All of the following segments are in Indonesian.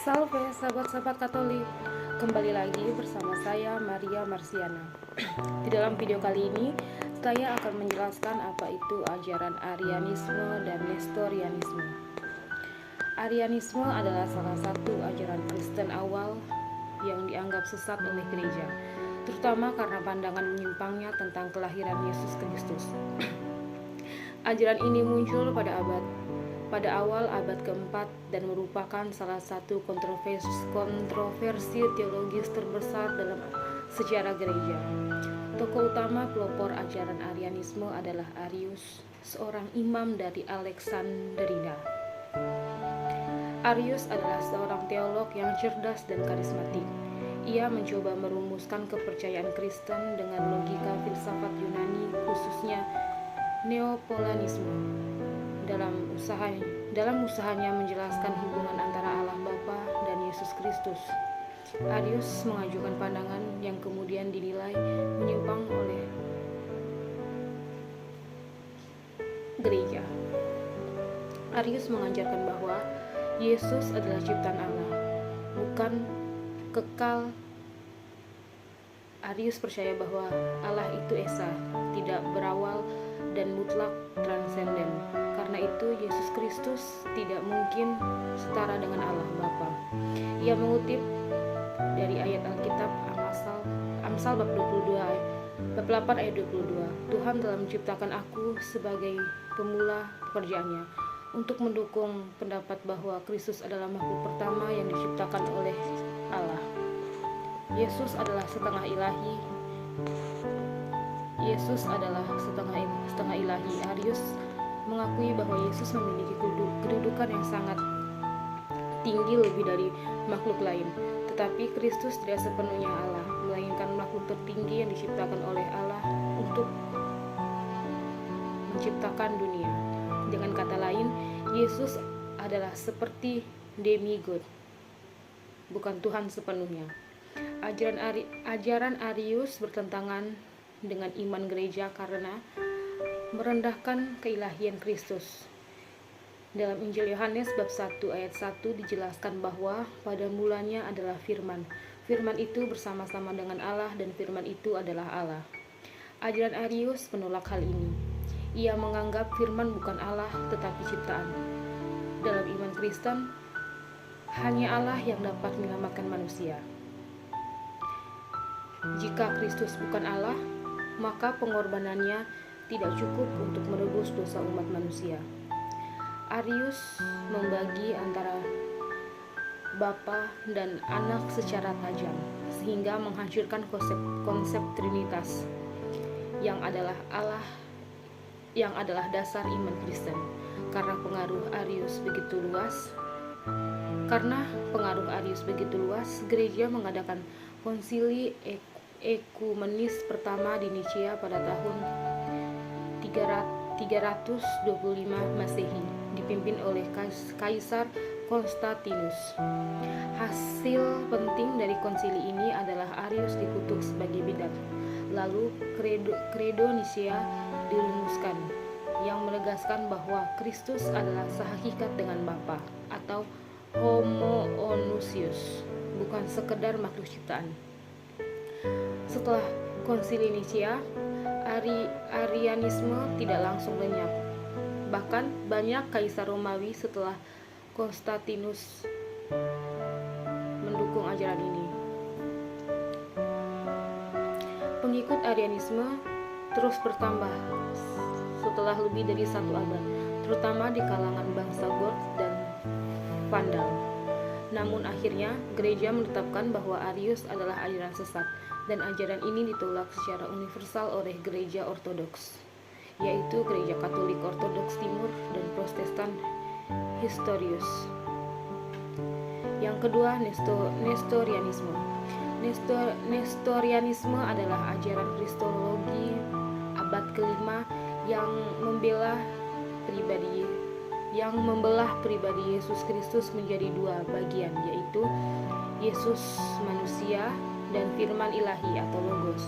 Salve sahabat-sahabat Katolik, kembali lagi bersama saya Maria Marsiana. Di dalam video kali ini saya akan menjelaskan apa itu ajaran Arianisme dan Nestorianisme. Arianisme adalah salah satu ajaran Kristen awal yang dianggap sesat oleh gereja, terutama karena pandangan menyimpangnya tentang kelahiran Yesus Kristus. Ajaran ini muncul pada awal abad keempat dan merupakan salah satu kontroversi teologis terbesar dalam sejarah gereja. Tokoh utama pelopor ajaran Arianisme adalah Arius, seorang imam dari Alexandria. Arius adalah seorang teolog yang cerdas dan karismatik. Ia mencoba merumuskan kepercayaan Kristen dengan logika filsafat Yunani, khususnya Neoplatonisme. Dalam usahanya menjelaskan hubungan antara Allah Bapa dan Yesus Kristus, Arius mengajukan pandangan yang kemudian dinilai menyimpang oleh gereja. Arius mengajarkan bahwa Yesus adalah ciptaan Allah, bukan kekal. Arius percaya bahwa Allah itu esa, tidak berawal dan mutlak transenden. Karena itu Yesus Kristus tidak mungkin setara dengan Allah Bapa. Ia mengutip dari ayat Alkitab Amsal bab 8 ayat 22. Tuhan telah menciptakan aku sebagai pemula pekerjaannya, untuk mendukung pendapat bahwa Kristus adalah makhluk pertama yang diciptakan oleh Allah. Yesus adalah setengah ilahi. Arius mengakui bahwa Yesus memiliki kedudukan yang sangat tinggi lebih dari makhluk lain. Tetapi Kristus tidak sepenuhnya Allah, melainkan makhluk tertinggi yang diciptakan oleh Allah untuk menciptakan dunia. Dengan kata lain, Yesus adalah seperti demigod, bukan Tuhan sepenuhnya. Ajaran Arius bertentangan dengan iman gereja karena merendahkan keilahian Kristus. Dalam Injil Yohanes bab 1 ayat 1 dijelaskan bahwa pada mulanya adalah firman. Firman itu bersama-sama dengan Allah dan firman itu adalah Allah. Ajaran Arius menolak hal ini. Ia menganggap firman bukan Allah tetapi ciptaan. Dalam iman Kristen, hanya Allah yang dapat menyelamatkan manusia. Jika Kristus bukan Allah, maka pengorbanannya tidak cukup untuk menebus dosa umat manusia. Arius membagi antara Bapa dan Anak secara tajam, sehingga menghancurkan konsep Trinitas yang adalah dasar iman Kristen. Karena pengaruh Arius begitu luas, gereja mengadakan konsili ekumenis pertama di Nicea pada tahun 325 Masehi, dipimpin oleh Kaisar Konstantinus. Hasil penting dari konsili ini adalah Arius dikutuk sebagai bidat. Lalu Credo Nicea dirumuskan, yang menegaskan bahwa Kristus adalah sehakikat dengan Bapa atau homoousios, bukan sekedar makhluk ciptaan. Setelah konsili Nicea, Arianisme tidak langsung lenyap. Bahkan banyak kaisar Romawi setelah Konstantinus mendukung ajaran ini. Pengikut Arianisme terus bertambah setelah lebih dari 1 abad, terutama di kalangan bangsa Goth dan Vandal. Namun akhirnya gereja menetapkan bahwa Arius adalah ajaran sesat, dan ajaran ini ditolak secara universal oleh gereja ortodoks, yaitu gereja Katolik Ortodoks Timur dan Protestan Historius. Yang kedua, Nestorianisme. Nestorianisme adalah ajaran kristologi abad ke-5 yang membelah pribadi Yesus Kristus menjadi 2 bagian, yaitu Yesus manusia dan firman ilahi atau logos.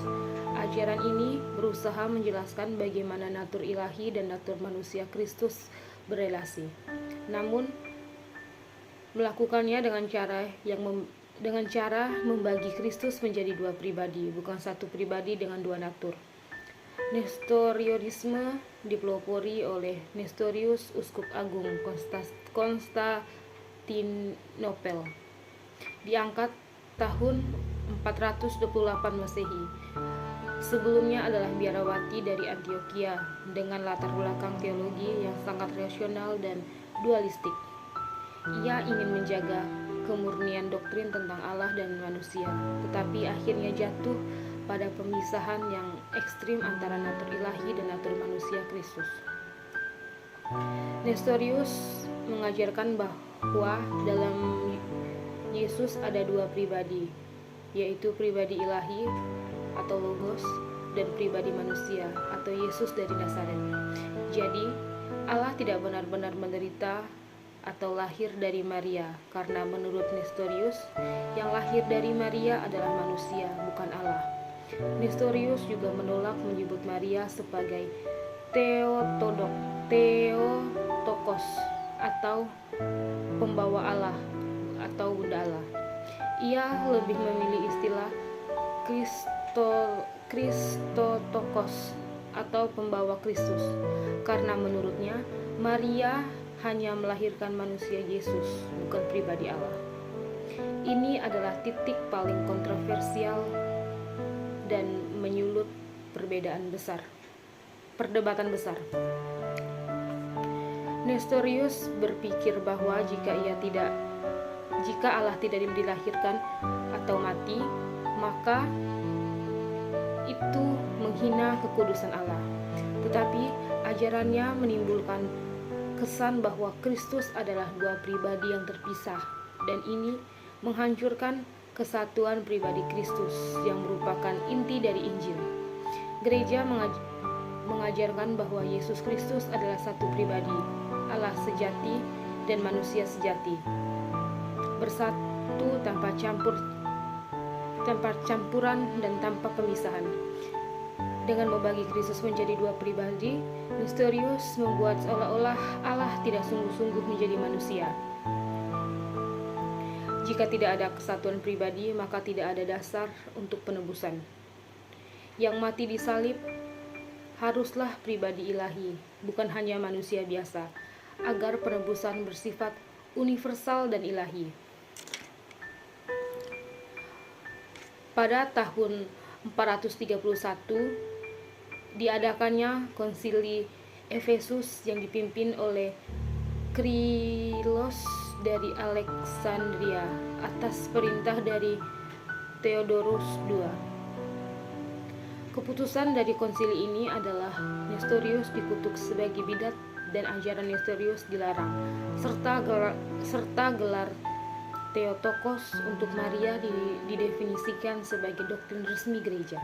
Ajaran ini berusaha menjelaskan bagaimana natur ilahi dan natur manusia Kristus berelasi. Namun melakukannya dengan cara membagi Kristus menjadi dua pribadi, bukan satu pribadi dengan dua natur. Nestorionisme dipelopori oleh Nestorius, uskup agung Konstantinopel, diangkat tahun 428 Masehi. Sebelumnya adalah biarawati dari Antioquia dengan latar belakang teologi yang sangat rasional dan dualistik. Ia ingin menjaga kemurnian doktrin tentang Allah dan manusia, tetapi akhirnya jatuh pada pemisahan yang ekstrim antara natur ilahi dan natur manusia Kristus. Nestorius mengajarkan bahwa dalam Yesus ada dua pribadi, yaitu pribadi ilahi atau logos dan pribadi manusia atau Yesus dari Nazaret. Jadi, Allah tidak benar-benar menderita atau lahir dari Maria, karena menurut Nestorius, yang lahir dari Maria adalah manusia, bukan Allah. Nestorius juga menolak menyebut Maria sebagai Theotokos atau pembawa Allah atau Bunda Allah. Ia lebih memilih istilah Christotokos atau pembawa Kristus, karena menurutnya Maria hanya melahirkan manusia Yesus, bukan pribadi Allah. Ini adalah titik paling kontroversial dan menyulut perdebatan besar. Nestorius berpikir bahwa jika Allah tidak dilahirkan atau mati, maka itu menghina kekudusan Allah. Tetapi ajarannya menimbulkan kesan bahwa Kristus adalah dua pribadi yang terpisah, dan ini menghancurkan kesatuan pribadi Kristus yang merupakan inti dari Injil. Gereja mengajarkan bahwa Yesus Kristus adalah satu pribadi, Allah sejati dan manusia sejati, bersatu tanpa campuran dan tanpa pemisahan. Dengan membagi Kristus menjadi dua pribadi, Nestorius membuat seolah-olah Allah tidak sungguh-sungguh menjadi manusia. Jika tidak ada kesatuan pribadi, maka tidak ada dasar untuk penebusan. Yang mati di salib haruslah pribadi ilahi, bukan hanya manusia biasa, agar penebusan bersifat universal dan ilahi. Pada tahun 431 diadakannya konsili Efesus yang dipimpin oleh Kyrillos dari Alexandria atas perintah dari Theodorus II. Keputusan dari konsili ini adalah Nestorius dikutuk sebagai bidat dan ajaran Nestorius dilarang, serta gelar Theotokos untuk Maria didefinisikan sebagai doktrin resmi gereja.